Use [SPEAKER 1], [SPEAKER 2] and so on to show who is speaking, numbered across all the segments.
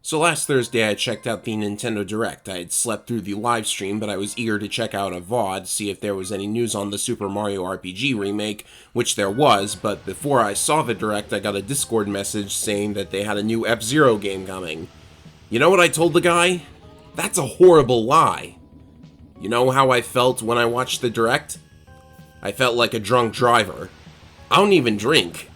[SPEAKER 1] So last Thursday I checked out the Nintendo Direct. I had slept through the live stream, but I was eager to check out a VOD, see if there was any news on the Super Mario RPG remake, which there was, but before I saw the Direct I got a Discord message saying that they had a new F-Zero game coming. You know what I told the guy? That's a horrible lie. You know how I felt when I watched the Direct? I felt like a drunk driver. I don't even drink.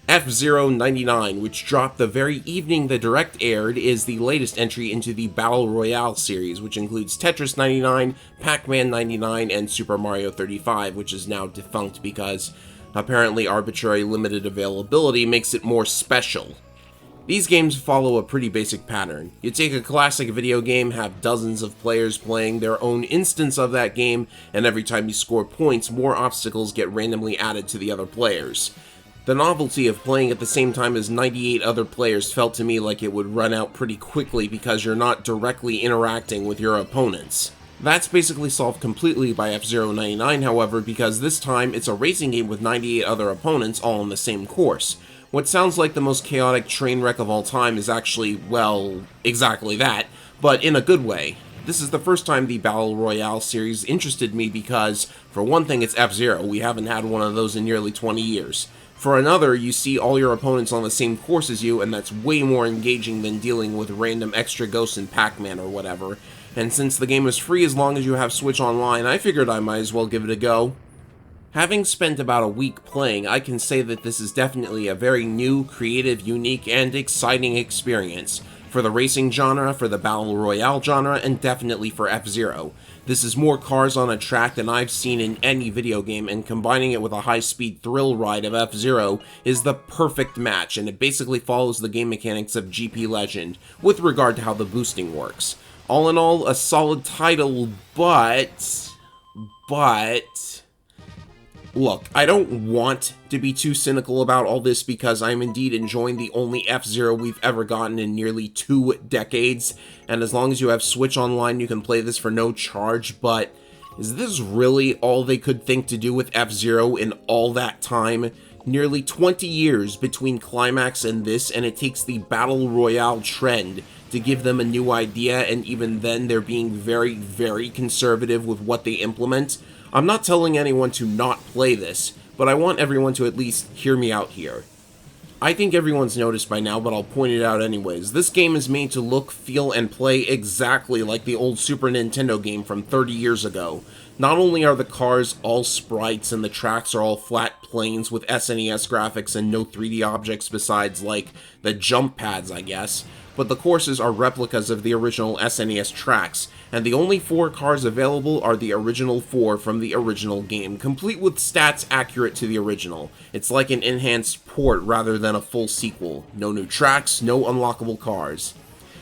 [SPEAKER 1] F-Zero 99, which dropped the very evening the Direct aired, is the latest entry into the Battle Royale series, which includes Tetris 99, Pac-Man 99, and Super Mario 35, which is now defunct because apparently arbitrary limited availability makes it more special. These games follow a pretty basic pattern. You take a classic video game, have dozens of players playing their own instance of that game, and every time you score points, more obstacles get randomly added to the other players. The novelty of playing at the same time as 98 other players felt to me like it would run out pretty quickly because you're not directly interacting with your opponents. That's basically solved completely by F-Zero 99, however, because this time it's a racing game with 98 other opponents all on the same course. What sounds like the most chaotic train wreck of all time is actually, well, exactly that, but in a good way. This is the first time the Battle Royale series interested me because, for one thing, it's F-Zero. We haven't had one of those in nearly 20 years. For another, you see all your opponents on the same course as you, and that's way more engaging than dealing with random extra ghosts in Pac-Man or whatever. And since the game is free as long as you have Switch Online, I figured I might as well give it a go. Having spent about a week playing, I can say that this is definitely a very new, creative, unique, and exciting experience. For the racing genre, for the Battle Royale genre, and definitely for F-Zero. This is more cars on a track than I've seen in any video game, and combining it with a high-speed thrill ride of F-Zero is the perfect match, and it basically follows the game mechanics of GP Legend, with regard to how the boosting works. All in all, a solid title, but... Look, I don't want to be too cynical about all this because I'm indeed enjoying the only F-Zero we've ever gotten in nearly 2 decades, and as long as you have Switch Online you can play this for no charge, but is this really all they could think to do with F-Zero in all that time? Nearly 20 years between Climax and this, and it takes the Battle Royale trend to give them a new idea, and even then they're being very, very conservative with what they implement. I'm not telling anyone to not play this, but I want everyone to at least hear me out here. I think everyone's noticed by now, but I'll point it out anyways. This game is made to look, feel, and play exactly like the old Super Nintendo game from 30 years ago. Not only are the cars all sprites and the tracks are all flat planes with SNES graphics and no 3D objects besides, like, the jump pads, I guess, but the courses are replicas of the original SNES tracks, and the only 4 cars available are the original 4 from the original game, complete with stats accurate to the original. It's like an enhanced port rather than a full sequel. No new tracks, no unlockable cars.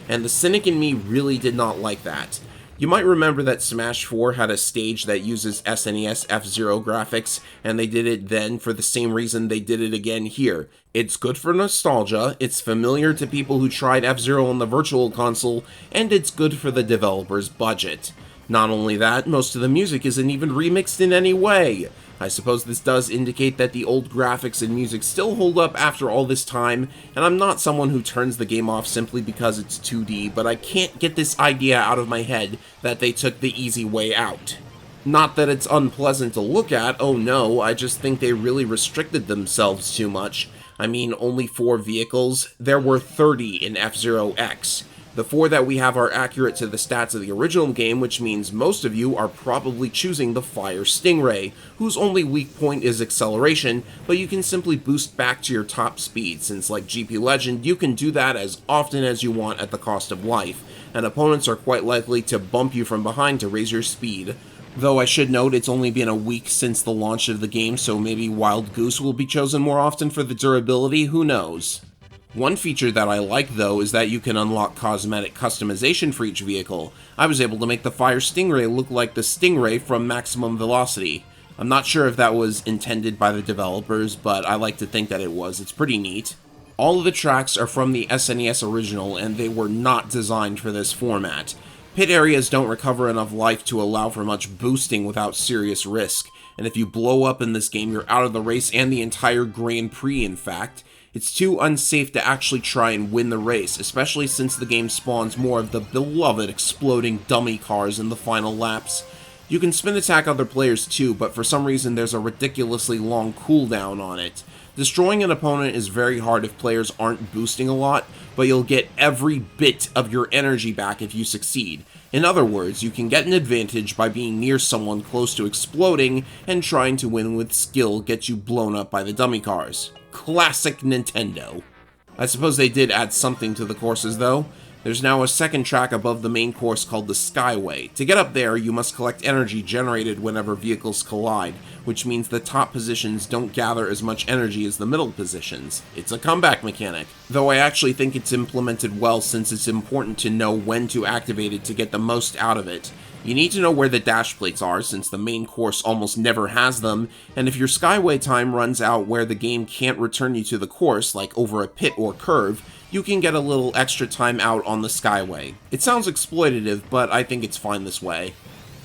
[SPEAKER 1] And the cynic in me really did not like that. You might remember that Smash 4 had a stage that uses SNES F-Zero graphics, and they did it then for the same reason they did it again here. It's good for nostalgia, it's familiar to people who tried F-Zero on the Virtual Console, and it's good for the developer's budget. Not only that, most of the music isn't even remixed in any way. I suppose this does indicate that the old graphics and music still hold up after all this time, and I'm not someone who turns the game off simply because it's 2D, but I can't get this idea out of my head that they took the easy way out. Not that it's unpleasant to look at, oh no, I just think they really restricted themselves too much. I mean, only 4 vehicles? There were 30 in F-Zero X. The 4 that we have are accurate to the stats of the original game, which means most of you are probably choosing the Fire Stingray, whose only weak point is acceleration, but you can simply boost back to your top speed, since like GP Legend, you can do that as often as you want at the cost of life, and opponents are quite likely to bump you from behind to raise your speed. Though I should note it's only been a week since the launch of the game, so maybe Wild Goose will be chosen more often for the durability, who knows. One feature that I like, though, is that you can unlock cosmetic customization for each vehicle. I was able to make the Fire Stingray look like the Stingray from Maximum Velocity. I'm not sure if that was intended by the developers, but I like to think that it was. It's pretty neat. All of the tracks are from the SNES original, and they were not designed for this format. Pit areas don't recover enough life to allow for much boosting without serious risk, and if you blow up in this game, you're out of the race and the entire Grand Prix, in fact. It's too unsafe to actually try and win the race, especially since the game spawns more of the beloved exploding dummy cars in the final laps. You can spin attack other players too, but for some reason there's a ridiculously long cooldown on it. Destroying an opponent is very hard if players aren't boosting a lot, but you'll get every bit of your energy back if you succeed. In other words, you can get an advantage by being near someone close to exploding, and trying to win with skill gets you blown up by the dummy cars. Classic Nintendo. I suppose they did add something to the courses though. There's now a second track above the main course called the Skyway. To get up there, you must collect energy generated whenever vehicles collide, which means the top positions don't gather as much energy as the middle positions. It's a comeback mechanic, though I actually think it's implemented well since it's important to know when to activate it to get the most out of it. You need to know where the dash plates are, since the main course almost never has them, and if your Skyway time runs out where the game can't return you to the course, like over a pit or curve, you can get a little extra time out on the Skyway. It sounds exploitative, but I think it's fine this way.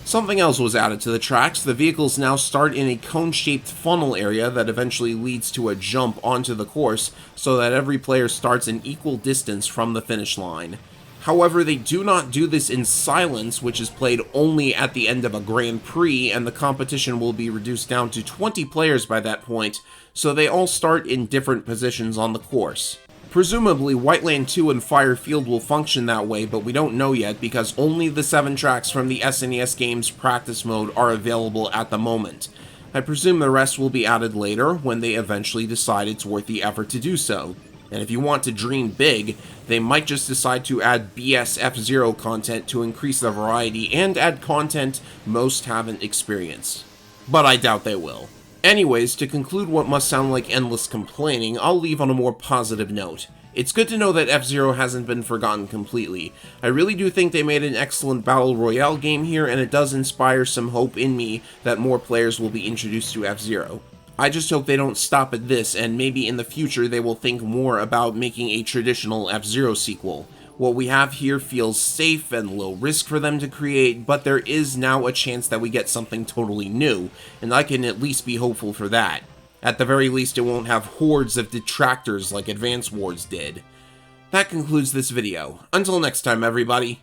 [SPEAKER 1] Something else was added to the tracks. The vehicles now start in a cone-shaped funnel area that eventually leads to a jump onto the course, so that every player starts an equal distance from the finish line. However, they do not do this in silence, which is played only at the end of a Grand Prix, and the competition will be reduced down to 20 players by that point, so they all start in different positions on the course. Presumably, Whiteland 2 and Fire Field will function that way, but we don't know yet because only the 7 tracks from the SNES game's practice mode are available at the moment. I presume the rest will be added later, when they eventually decide it's worth the effort to do so. And if you want to dream big, they might just decide to add BS F-Zero content to increase the variety and add content most haven't experienced. But I doubt they will. Anyways, to conclude what must sound like endless complaining, I'll leave on a more positive note. It's good to know that F-Zero hasn't been forgotten completely. I really do think they made an excellent Battle Royale game here, and it does inspire some hope in me that more players will be introduced to F-Zero. I just hope they don't stop at this, and maybe in the future they will think more about making a traditional F-Zero sequel. What we have here feels safe and low risk for them to create, but there is now a chance that we get something totally new, and I can at least be hopeful for that. At the very least, it won't have hordes of detractors like Advance Wars did. That concludes this video. Until next time, everybody.